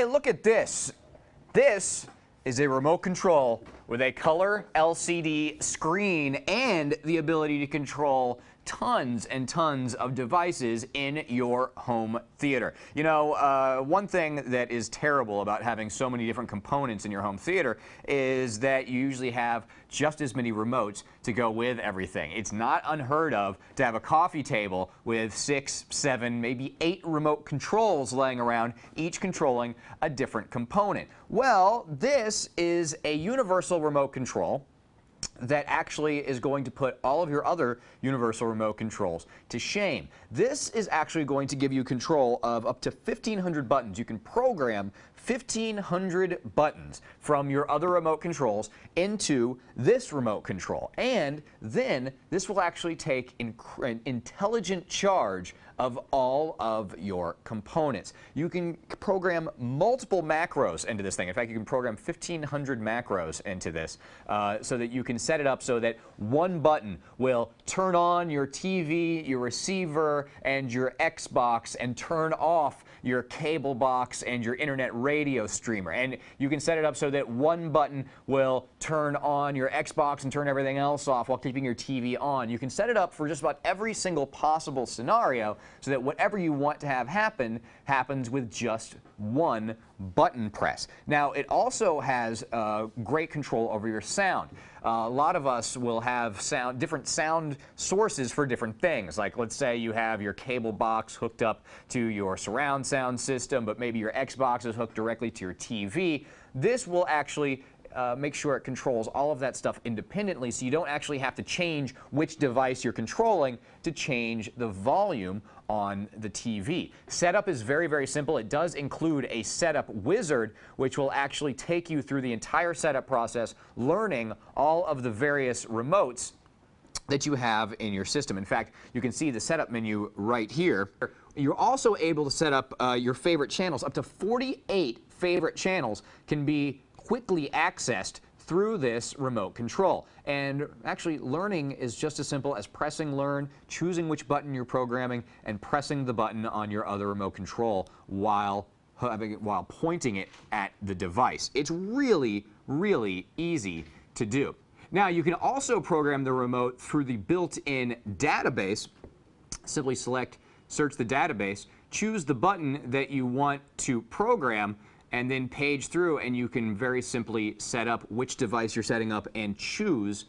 Hey, look at this. This is a remote control with a color LCD screen and the ability to control tons and tons of devices in your home theater. You know, one thing that is terrible about having so many different components in your home theater is that you usually have just as many remotes to go with everything. It's not unheard of to have a coffee table with 6, 7, maybe 8 remote controls laying around, each controlling a different component. Well, this is a universal remote control that actually is going to put all of your other universal remote controls to shame. This is actually going to give you control of up to 1,500 buttons. You can program 1,500 buttons from your other remote controls into this remote control. And then this will actually take an intelligent charge of all of your components. You can program multiple macros into this thing. In fact, you can program 1,500 macros into this so that you can set it up so that one button will turn on your TV, your receiver, and your Xbox, and turn off your cable box and your internet radio streamer. And you can set it up so that one button will turn on your Xbox and turn everything else off while keeping your TV on. You can set it up for just about every single possible scenario so that whatever you want to have happen happens with just one button press. Now, it also has great control over your sound. A lot of us will have different sound sources for different things. Like, let's say you have your cable box hooked up to your surround sound system, but maybe your Xbox is hooked directly to your TV. This will actually make sure it controls all of that stuff independently, so you don't actually have to change which device you're controlling to change the volume on the TV. Setup is very, very simple. It does include a setup wizard, which will actually take you through the entire setup process, learning all of the various remotes that you have in your system. In fact, you can see the setup menu right here. You're also able to set up your favorite channels. Up to 48 favorite channels can be quickly accessed through this remote control. And actually, learning is just as simple as pressing learn, choosing which button you're programming, and pressing the button on your other remote control while pointing it at the device. It's really, really easy to do. Now, you can also program the remote through the built-in database. Simply search the database, choose the button that you want to program, and then page through, and you can very simply set up which device you're setting up and choose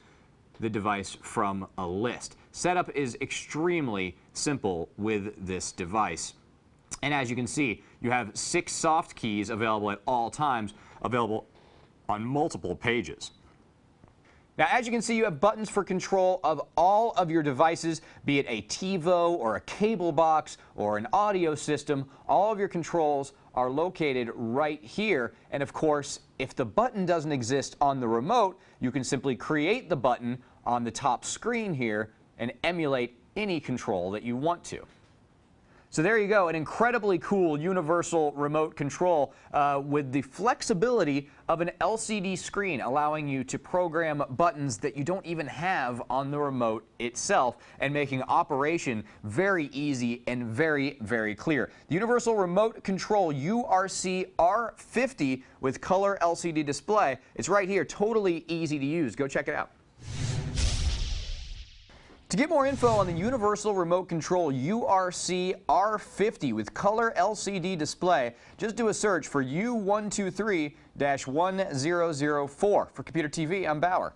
the device from a list. Setup is extremely simple with this device. And as you can see, you have 6 soft keys available at all times, available on multiple pages. Now, as you can see, you have buttons for control of all of your devices, be it a TiVo or a cable box or an audio system. All of your controls are located right here. And of course, if the button doesn't exist on the remote, you can simply create the button on the top screen here and emulate any control that you want to. So there you go, an incredibly cool universal remote control with the flexibility of an LCD screen, allowing you to program buttons that you don't even have on the remote itself, and making operation very easy and very, very clear. The universal remote control URC-R50 with color LCD display. It's right here, totally easy to use. Go check it out. To get more info on the universal remote control URC-R50 with color LCD display, just do a search for U123-1004. For Computer TV, I'm Bauer.